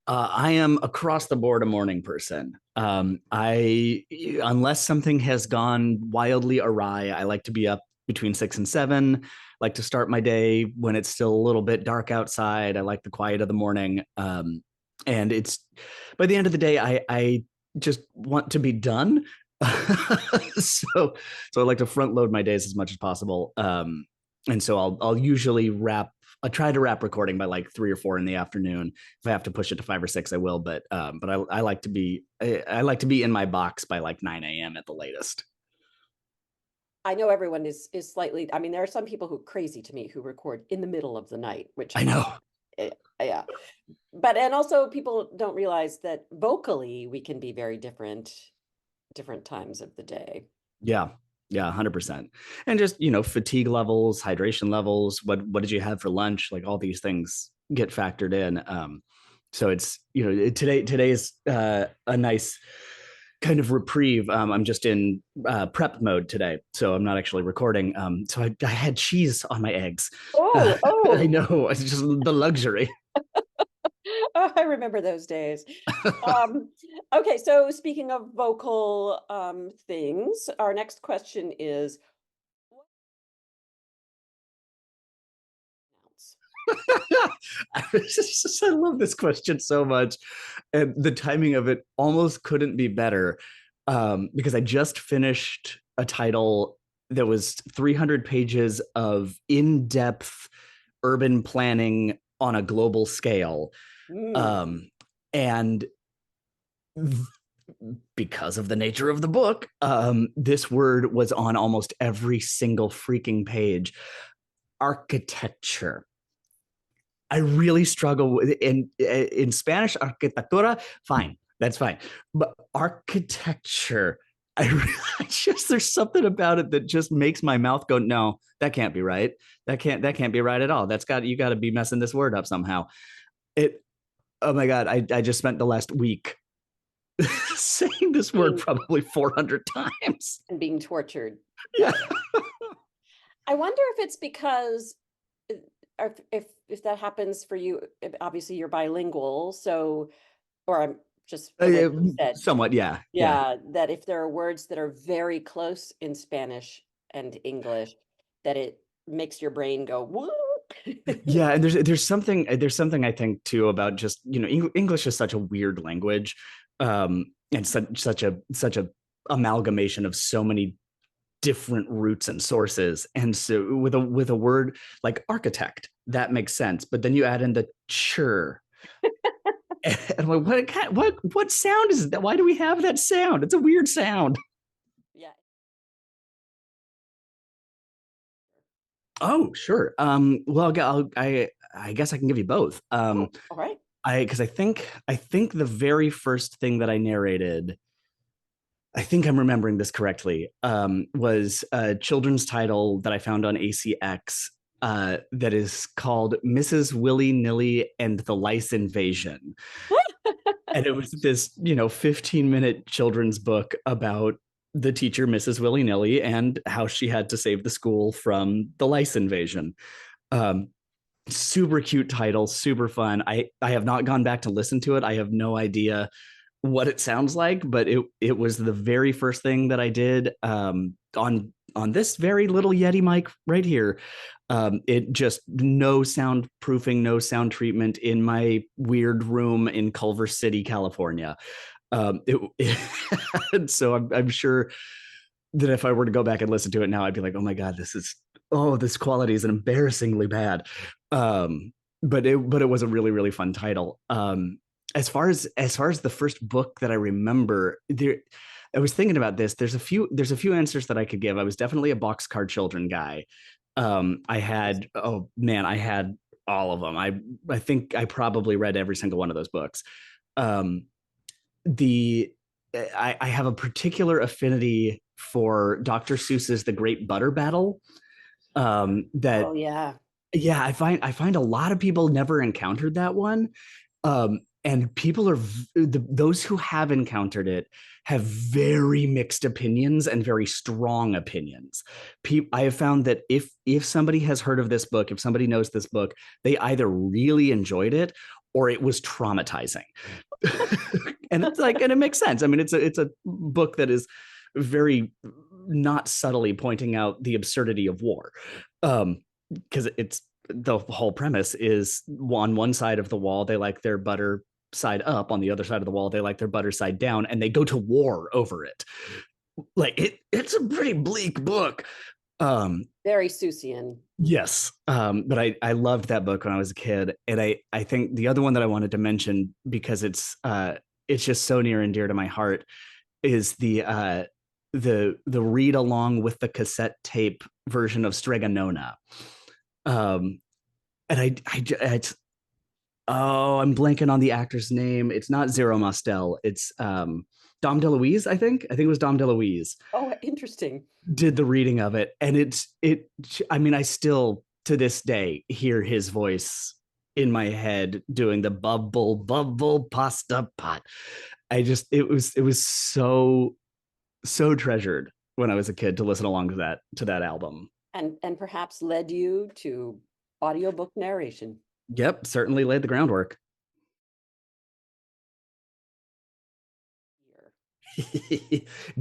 I am across the board a morning person. I unless something has gone wildly awry, I like to be up between 6 and 7. Like to start my day when it's still a little bit dark outside. I like the quiet of the morning. And it's by the end of the day, I just want to be done. so so I like to front load my days as much as possible. And so I'll usually I try to wrap recording by like 3 or 4 in the afternoon. If I have to push it to 5 or 6, I will. But I like to I like to be in my box by like 9 a.m. at the latest. I know everyone is slightly, I mean, there are some people who are crazy to me who record in the middle of the night, which I know. yeah. But and also people don't realize that vocally we can be very different times of the day. Yeah. Yeah, 100%. And just, fatigue levels, hydration levels, what did you have for lunch? Like all these things get factored in. So it's, today is a nice kind of reprieve. I'm just in prep mode today, so I'm not actually recording. So I had cheese on my eggs. Oh, I oh, know, it's just the luxury. oh, I remember those days. Um, okay, so speaking of vocal things, our next question is what counts? I love this question so much, and the timing of it almost couldn't be better, because I just finished a title that was 300 pages of in-depth urban planning on a global scale, Mm. um, and because of the nature of the book, this word was on almost every single freaking page. Architecture. I really struggle with in Spanish. Arquitectura, fine, that's fine, but architecture, I just there's something about it that just makes my mouth go, no, that can't be right. That can't be right at all. You got to be messing this word up somehow. It. Oh my god, I just spent the last week saying this word Being probably 400 times. and being tortured. Yeah. I wonder if it's because uh, if that happens for you, obviously you're bilingual, so or I'm just the way you said, Somewhat, yeah, yeah. yeah, that if there are words that are very close in Spanish and English, that it makes your brain go, "What?" Yeah, and there's something I think too about just English is such a weird language, and such a amalgamation of so many different roots and sources. And so with a word like architect, that makes sense, but then you add in the chur, and I'm like, what sound is that? Why do we have that sound? It's a weird sound. Yeah. Oh, sure. Well, I guess I can give you both. Oh, all right. Because I think the very first thing that I narrated, I think I'm remembering this correctly, was a children's title that I found on ACX, that is called Mrs. Willy Nilly and the Lice Invasion. And it was this, 15-minute children's book about the teacher, Mrs. Willy Nilly, and how she had to save the school from the lice invasion. Um, Super cute title, super fun. I have not gone back to listen to it. I have no idea what it sounds like, but it was the very first thing that I did, on this very little Yeti mic right here. It just no soundproofing, no sound treatment in my weird room in Culver City, California. So I'm sure that if I were to go back and listen to it now, I'd be like, oh my god, this quality is embarrassingly bad. But it was a really really fun title. As far as the first book that I remember, I was thinking about this. There's a few answers that I could give. I was definitely a boxcar children guy. I had oh man, I had all of them. I think I probably read every single one of those books. Um, the I have a particular affinity for Dr. Seuss's The Great Butter Battle. That Oh, yeah. Yeah, I find a lot of people never encountered that one, and people those who have encountered it have very mixed opinions and very strong opinions. I have found that if somebody has heard of this book, if somebody knows this book, they either really enjoyed it or it was traumatizing. And it's like, and it makes sense. I mean, it's a book that is very not subtly pointing out the absurdity of war. Because it's the whole premise is on one side of the wall, they like their butter side up, on the other side of the wall, they like their butter side down, and they go to war over it. Like it's a pretty bleak book. Very Seussian. Yes. But I loved that book when I was a kid. And I think the other one that I wanted to mention, because it's just so near and dear to my heart, is the read along with the cassette tape version of Strega Nona. And it's, oh, I'm blanking on the actor's name. It's not Zero Mostel. It's Dom DeLuise, I think. I think it was Dom DeLuise Oh, interesting. did the reading of it. And I mean, I still to this day hear his voice in my head doing the bubble, bubble, pasta pot. It was so, so treasured when I was a kid to listen along to that album. And perhaps led you to audiobook narration. Yep, certainly laid the groundwork.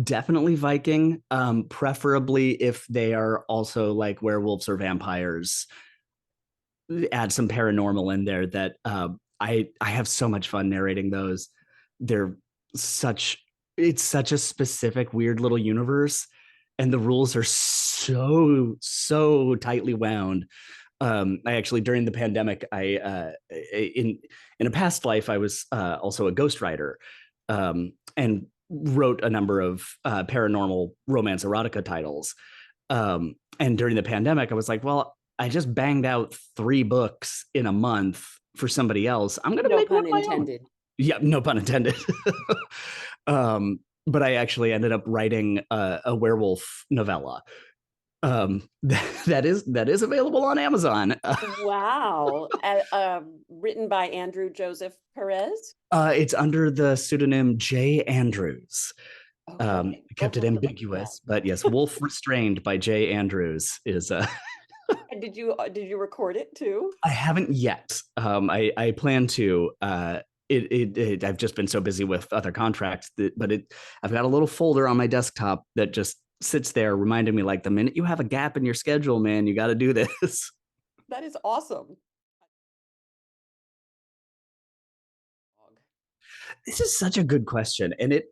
Definitely Viking, preferably if they are also like werewolves or vampires. Add some paranormal in there. That I have so much fun narrating those. They're such it's such a specific weird little universe, and the rules are so tightly wound. I actually, during the pandemic, in a past life I was also a ghostwriter, and wrote a number of paranormal romance erotica titles. And during the pandemic, I was like, well, I just banged out 3 books in a month for somebody else. I'm going to No make one pun of my own. intended. Yeah, no pun intended. But I actually ended up writing a werewolf novella. That is available on Amazon. Wow. Written by Andrew Joseph Perez. It's under the pseudonym J. Andrews. Okay. Kept it ambiguous, but yes, Wolf Restrained by J. Andrews is And did you record it too? I haven't yet. I plan to. I've just been so busy with other contracts but I've got a little folder on my desktop that just sits there reminding me, like, the minute you have a gap in your schedule, man, you got to do this. That is awesome. This is such a good question, and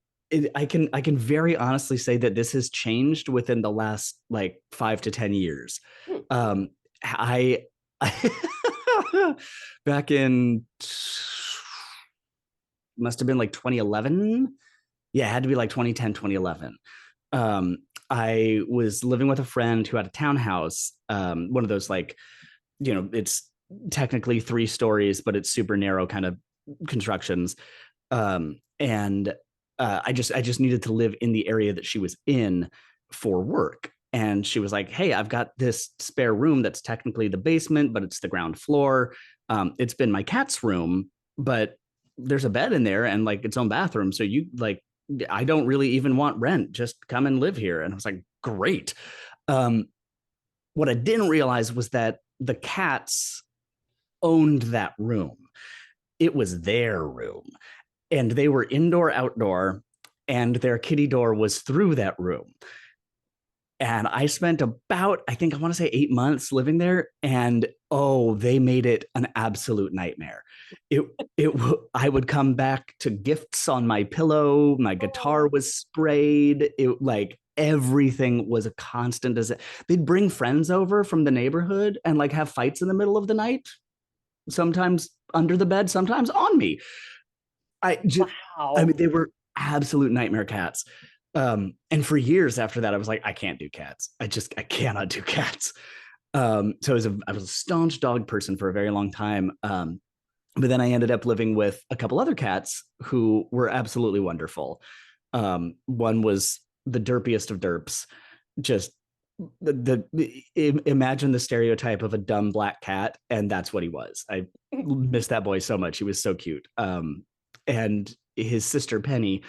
I can very honestly say that this has changed within the last like 5 to 10 years. Hmm. I back in must have been like 2011. Yeah, it had to be like 2010, 2011. I was living with a friend who had a townhouse, one of those, like, it's technically 3 stories, but it's super narrow kind of constructions. And I just needed to live in the area that she was in for work. And she was like, hey, I've got this spare room that's technically the basement, but it's the ground floor. It's been my cat's room, but there's a bed in there and like its own bathroom. So you like, I don't really even want rent. Just come and live here. And I was like, great. What I didn't realize was that the cats owned that room. It was their room, and they were indoor, outdoor, and their kitty door was through that room. And I spent about, I think I want to say 8 months living there, and oh, they made it an absolute nightmare. I would come back to gifts on my pillow. My guitar was sprayed. It like everything was a constant. They'd bring friends over from the neighborhood and like have fights in the middle of the night, sometimes under the bed, sometimes on me. Wow. I mean, they were absolute nightmare cats. And for years after that, I was like, I can't do cats. I cannot do cats. So I was a staunch dog person for a very long time. But then I ended up living with a couple other cats who were absolutely wonderful. One was the derpiest of derps. Just imagine the stereotype of a dumb black cat, and that's what he was. I miss that boy so much. He was so cute. And his sister Penny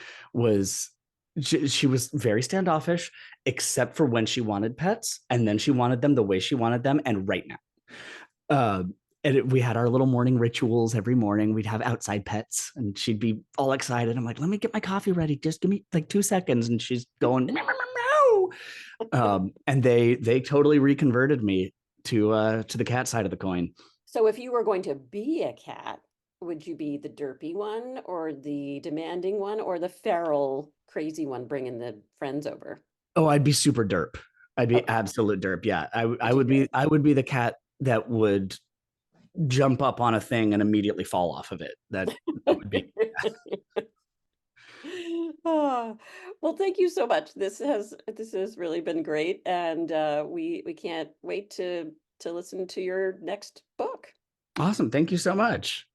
she was very standoffish, except for when she wanted pets, and then she wanted them the way she wanted them, and right now. we had our little morning rituals every morning. We'd have outside pets, and she'd be all excited. I'm like, let me get my coffee ready. Just give me like 2 seconds, and she's going meow, meow, meow, meow. And they totally reconverted me to the cat side of the coin. So if you were going to be a cat, would you be the derpy one or the demanding one or the feral crazy one bringing the friends over? Oh, I'd be super derp. I'd be Okay, absolute derp. Yeah, me too. I would be the cat that would jump up on a thing and immediately fall off of it. That would be. Ah, well, thank you so much. This has really been great, and we can't wait to listen to your next book. Awesome. Thank you so much.